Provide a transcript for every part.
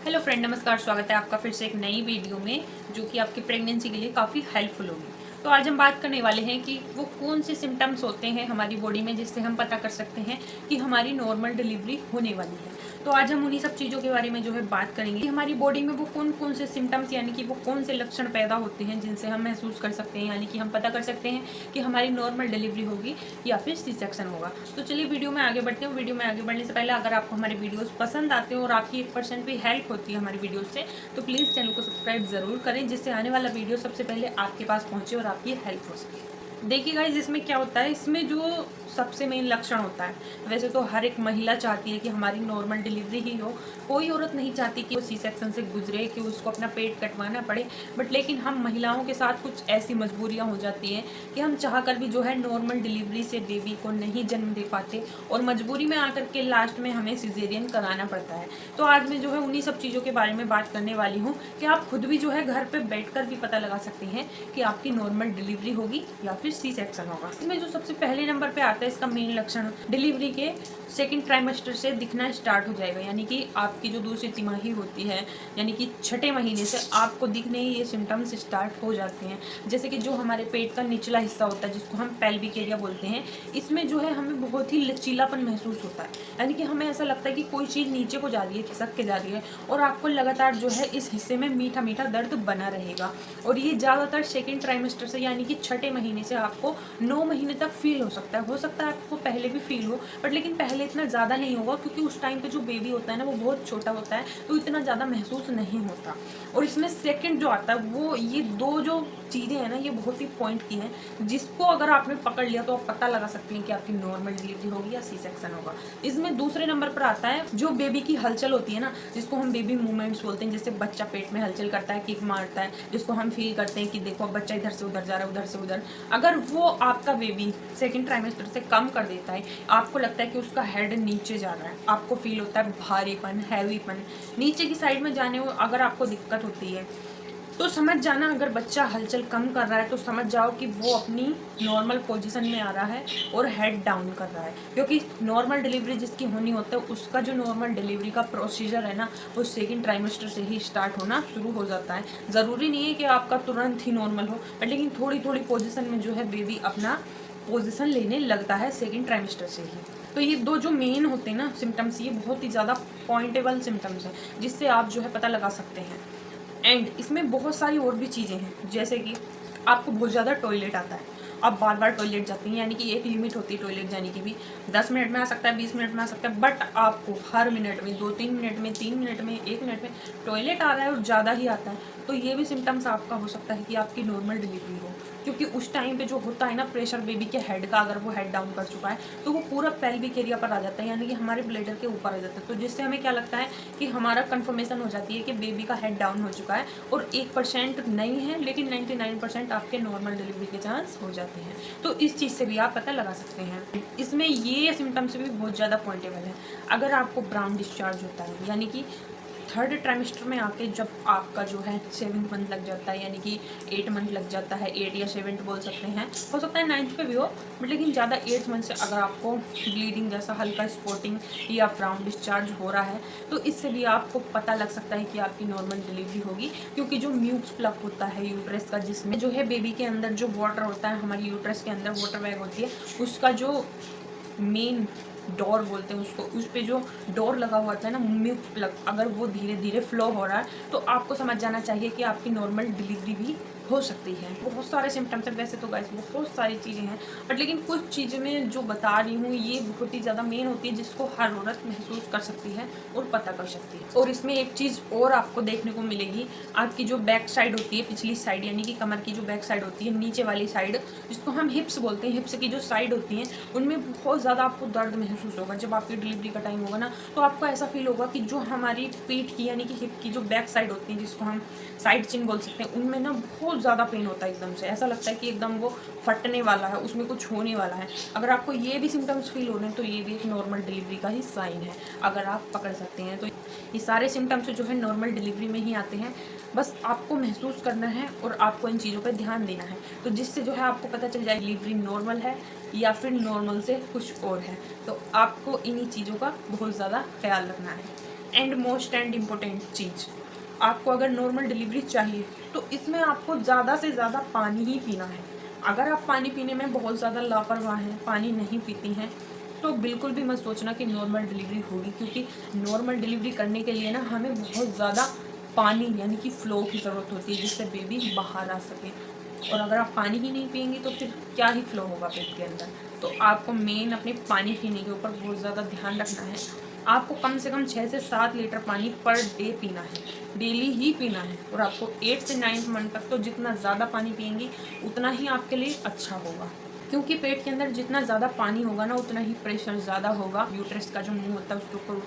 Hello friend, नमस्कार। स्वागत है आपका फिर से एक नई वीडियो में जो कि आपकी प्रेगनेंसी के लिए काफ़ी हेल्पफुल होगी। तो आज हम बात करने वाले हैं कि वो कौन से सिम्टम्स होते हैं हमारी बॉडी में जिससे हम पता कर सकते हैं कि हमारी नॉर्मल डिलीवरी होने वाली है। तो आज हम उन्हीं सब चीज़ों के बारे में जो है बात करेंगे कि हमारी बॉडी में वो कौन कौन से सिम्टम्स यानी कि वो कौन से लक्षण पैदा होते हैं जिनसे हम महसूस कर सकते हैं, यानी कि हम पता कर सकते हैं कि हमारी नॉर्मल डिलीवरी होगी या फिर सी सेक्शन होगा। तो चलिए वीडियो में आगे बढ़ते हैं। वीडियो में आगे बढ़ने से पहले अगर आपको हमारे वीडियोस पसंद आते हैं और आपकी 1% भी हेल्प होती है हमारी वीडियोस से, तो प्लीज़ चैनल को सब्सक्राइब ज़रूर करें जिससे आने वाला वीडियो सबसे पहले आपके पास पहुंचे और आपकी हेल्प हो सके। देखिए गाइस, इसमें क्या होता है, इसमें जो सबसे मेन लक्षण होता है, वैसे तो हर एक महिला चाहती है कि हमारी नॉर्मल डिलीवरी ही हो। कोई औरत नहीं चाहती कि वो सी सेक्शन से गुजरे, कि उसको अपना पेट कटवाना पड़े। बट लेकिन हम महिलाओं के साथ कुछ ऐसी मजबूरियां हो जाती हैं कि हम चाह कर भी जो है नॉर्मल डिलीवरी से बेबी को नहीं जन्म दे पाते और मजबूरी में आकर के लास्ट में हमें सिजेरियन कराना पड़ता है। तो आज मैं जो है उन्हीं सब चीज़ों के बारे में बात करने वाली हूँ कि आप खुद भी जो है घर पर बैठ कर भी पता लगा सकते हैं कि आपकी नॉर्मल डिलीवरी होगी या फिर सी सेक्शन होगा। इसमें जो सबसे पहले नंबर पे आता है इसका मेन लक्षण, डिलीवरी के सेकंड ट्राइमेस्टर से दिखना स्टार्ट हो जाएगा, यानी कि आपकी जो दूसरी तिमाही होती है यानी कि छठे महीने से आपको दिखने ही ये सिम्टम्स स्टार्ट हो जाते हैं। जैसे कि जो हमारे पेट का निचला हिस्सा होता है जिसको हम पेल्विक एरिया बोलते हैं, इसमें जो है हमें बहुत ही लचीलापन महसूस होता है, यानी कि हमें ऐसा लगता है कि कोई चीज़ नीचे को जा रही है, खिसक के जा रही है और आपको लगातार जो है इस हिस्से में मीठा मीठा दर्द बना रहेगा। और ये ज़्यादातर सेकेंड ट्राइमेस्टर से यानी कि छठे महीने से आपको 9 महीने तक फील हो सकता है आपको पहले भी फील हो, बट लेकिन पहले इतना ज़्यादा नहीं होगा क्योंकि उस टाइम पे जो बेबी होता है ना वो बहुत छोटा होता है, तो इतना ज़्यादा महसूस नहीं होता। और इसमें सेकंड जो आता है वो ये दो जो चीज़ें हैं ना ये बहुत ही पॉइंट की हैं, जिसको अगर आपने पकड़ लिया तो आप पता लगा सकते हैं कि आपकी नॉर्मल डिलीवरी होगी या सी सेक्शन होगा। इसमें दूसरे नंबर पर आता है जो बेबी की हलचल होती है ना, जिसको हम बेबी मूवमेंट्स बोलते हैं। जैसे बच्चा पेट में हलचल करता है, किक मारता है, जिसको हम फील करते हैं कि देखो बच्चा इधर से उधर जा रहा है, उधर से उधर। अगर वो आपका बेबी सेकंड ट्राइमेस्टर से कम कर देता है, आपको लगता है कि उसका हेड नीचे जा रहा है, आपको फील होता है भारीपन, हैवीपन, नीचे की साइड में जाने में अगर आपको दिक्कत होती है तो समझ जाना, अगर बच्चा हलचल कम कर रहा है तो समझ जाओ कि वो अपनी नॉर्मल पोजीशन में आ रहा है और हेड डाउन कर रहा है। क्योंकि नॉर्मल डिलीवरी जिसकी होनी होता है उसका जो नॉर्मल डिलीवरी का प्रोसीजर है ना वो सेकंड ट्राइमेस्टर से ही स्टार्ट होना शुरू हो जाता है। ज़रूरी नहीं है कि आपका तुरंत ही नॉर्मल हो, बट लेकिन थोड़ी थोड़ी पोजिशन में जो है बेबी अपना पोजीशन लेने लगता है सेकंड ट्राइमेस्टर से ही। तो ये दो जो मेन होते हैं ना सिम्टम्स, ये बहुत ही ज़्यादा पॉइंटेबल सिम्टम्स हैं जिससे आप जो है पता लगा सकते हैं। एंड इसमें बहुत सारी और भी चीज़ें हैं, जैसे कि आपको बहुत ज़्यादा टॉयलेट आता है, आप बार बार टॉयलेट जाती हैं, यानी कि एक लिमिट होती है टॉयलेट जाने की भी। 10 मिनट में आ सकता है, 20 मिनट में आ सकता है, बट आपको हर मिनट में 2-3 मिनट में, 3 मिनट में, 1 मिनट में टॉयलेट आ रहा है और ज़्यादा ही आता है, तो ये भी सिम्टम्स आपका हो सकता है कि आपकी नॉर्मल डिलीवरी हो। क्योंकि उस टाइम पे जो होता है ना प्रेशर बेबी के हेड का, अगर वो हेड डाउन कर चुका है तो वो पूरा पेल्विक एरिया पर आ जाता है, यानी कि हमारे ब्लैडर के ऊपर आ जाता है। तो जिससे हमें क्या लगता है कि हमारा कंफर्मेशन हो जाती है कि बेबी का हेड डाउन हो चुका है और 1% नहीं है लेकिन 99% आपके नॉर्मल डिलीवरी के चांस हो जाते हैं। तो इस चीज़ से भी आप पता लगा सकते हैं। इसमें ये सिम्टम्स भी बहुत ज़्यादा पॉइंटेबल है। अगर आपको ब्राउन डिस्चार्ज होता है, यानी कि थर्ड ट्राइमेस्टर में आके जब आपका जो है 7th मंथ लग जाता है, यानी कि 8 मंथ लग जाता है, 8 या 7 बोल सकते हैं, हो सकता है 9th पे भी हो, बट लेकिन ज़्यादा 8th मंथ से अगर आपको ब्लीडिंग जैसा हल्का स्पॉटिंग या ब्राउन डिस्चार्ज हो रहा है तो इससे भी आपको पता लग सकता है कि आपकी नॉर्मल डिलीवरी होगी। क्योंकि जो म्यूक्स प्लग होता है यूट्रस का, जिसमें जो है बेबी के अंदर जो वाटर होता है, हमारी यूट्रस के अंदर वाटर बैग होती है, उसका जो मेन डोर बोलते हैं उसको, उस पे जो डोर लगा हुआ था ना मिल्क प्लग, अगर वो धीरे धीरे फ्लो हो रहा है तो आपको समझ जाना चाहिए कि आपकी नॉर्मल डिलीवरी भी हो सकती है। बहुत सारे सिम्टम्स हैं, वैसे तो गाइस बहुत सारी चीज़ें हैं, बट लेकिन कुछ चीज़ें मैं जो बता रही हूँ ये बहुत ही ज़्यादा मेन होती है जिसको हर औरत महसूस कर सकती है और पता कर सकती है। और इसमें एक चीज़ और आपको देखने को मिलेगी, आपकी जो बैक साइड होती है, पिछली साइड यानी कि कमर की जो बैक साइड होती है, नीचे वाली साइड जिसको हम हिप्स बोलते हैं, हिप्स की जो साइड होती हैं उनमें बहुत ज़्यादा आपको दर्द महसूस होगा। जब आपकी डिलीवरी का टाइम होगा ना तो आपको ऐसा फील होगा कि जो हमारी पीठ की यानी कि हिप की जो बैक साइड होती है, जिसको हम साइड चिन बोल सकते हैं, उनमें ना बहुत ज़्यादा पेन होता है। एकदम से ऐसा लगता है कि एकदम वो फटने वाला है, उसमें कुछ होने वाला है। अगर आपको ये भी सिम्टम्स फील हो रहे हैं तो ये भी एक नॉर्मल डिलीवरी का ही साइन है, अगर आप पकड़ सकते हैं। तो ये सारे सिम्टम्स जो है नॉर्मल डिलीवरी में ही आते हैं, बस आपको महसूस करना है और आपको इन चीज़ों पर ध्यान देना है, तो जिससे जो है आपको पता चल जाए डिलीवरी नॉर्मल है या फिर नॉर्मल से कुछ और है। तो आपको इन्हीं चीज़ों का बहुत ज़्यादा ख्याल रखना है। एंड मोस्ट एंड इम्पोर्टेंट चीज़, आपको अगर नॉर्मल डिलीवरी चाहिए तो इसमें आपको ज़्यादा से ज़्यादा पानी ही पीना है। अगर आप पानी पीने में बहुत ज़्यादा लापरवाह हैं, पानी नहीं पीती हैं, तो बिल्कुल भी मत सोचना कि नॉर्मल डिलीवरी होगी, क्योंकि नॉर्मल डिलीवरी करने के लिए ना हमें बहुत ज़्यादा पानी यानी कि फ़्लो की ज़रूरत होती है, जिससे बेबी बाहर आ सके। और अगर आप पानी ही नहीं पिएंगी तो फिर क्या ही फ्लो होगा पेट के अंदर। तो आपको मेन अपने पानी पीने के ऊपर बहुत ज़्यादा ध्यान रखना है। आपको कम से कम 6 से 7 लीटर पानी पर डे पीना है, डेली ही पीना है। और आपको 8 से 9 मंथ तक तो जितना ज़्यादा पानी पिएंगी उतना ही आपके लिए अच्छा होगा, क्योंकि पेट के अंदर जितना ज़्यादा पानी होगा ना उतना ही प्रेशर ज़्यादा होगा। यूट्रस का जो मुंह होता है उसके ऊपर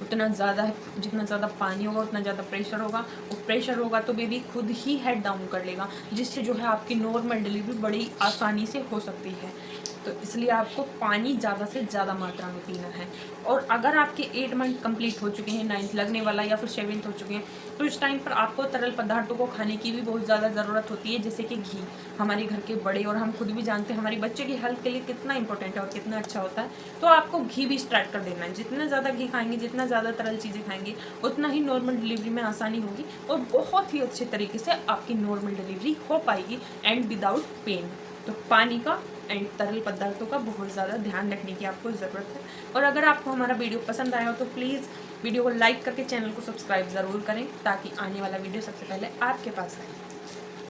उतना ज़्यादा है, जितना ज़्यादा पानी होगा उतना ज़्यादा प्रेशर होगा, और प्रेशर होगा तो बेबी खुद ही हेड डाउन कर लेगा, जिससे जो है आपकी नॉर्मल डिलीवरी बड़ी आसानी से हो सकती है। तो इसलिए आपको पानी ज़्यादा से ज़्यादा मात्रा में पीना है। और अगर आपके 8 मंथ कंप्लीट हो चुके हैं, 9th लगने वाला या फिर 7th हो चुके हैं, तो इस टाइम पर आपको तरल पदार्थों को खाने की भी बहुत ज़्यादा ज़रूरत होती है, जैसे कि घी। हमारे घर के बड़े और हम खुद भी जानते हैं हमारे बच्चे की हेल्थ के लिए कितना इंपॉर्टेंट है और कितना अच्छा होता है। तो आपको घी भी स्टार्ट कर देना है। जितना ज़्यादा घी खाएंगे, जितना ज़्यादा तरल चीज़ें खाएंगे, उतना ही नॉर्मल डिलीवरी में आसानी होगी और बहुत ही अच्छे तरीके से आपकी नॉर्मल डिलीवरी हो पाएगी एंड विदाउट पेन। तो पानी का एंड तरल पदार्थों का बहुत ज़्यादा ध्यान रखने की आपको ज़रूरत है। और अगर आपको हमारा वीडियो पसंद आया हो तो प्लीज़ वीडियो को लाइक करके चैनल को सब्सक्राइब ज़रूर करें, ताकि आने वाला वीडियो सबसे पहले आपके पास आए।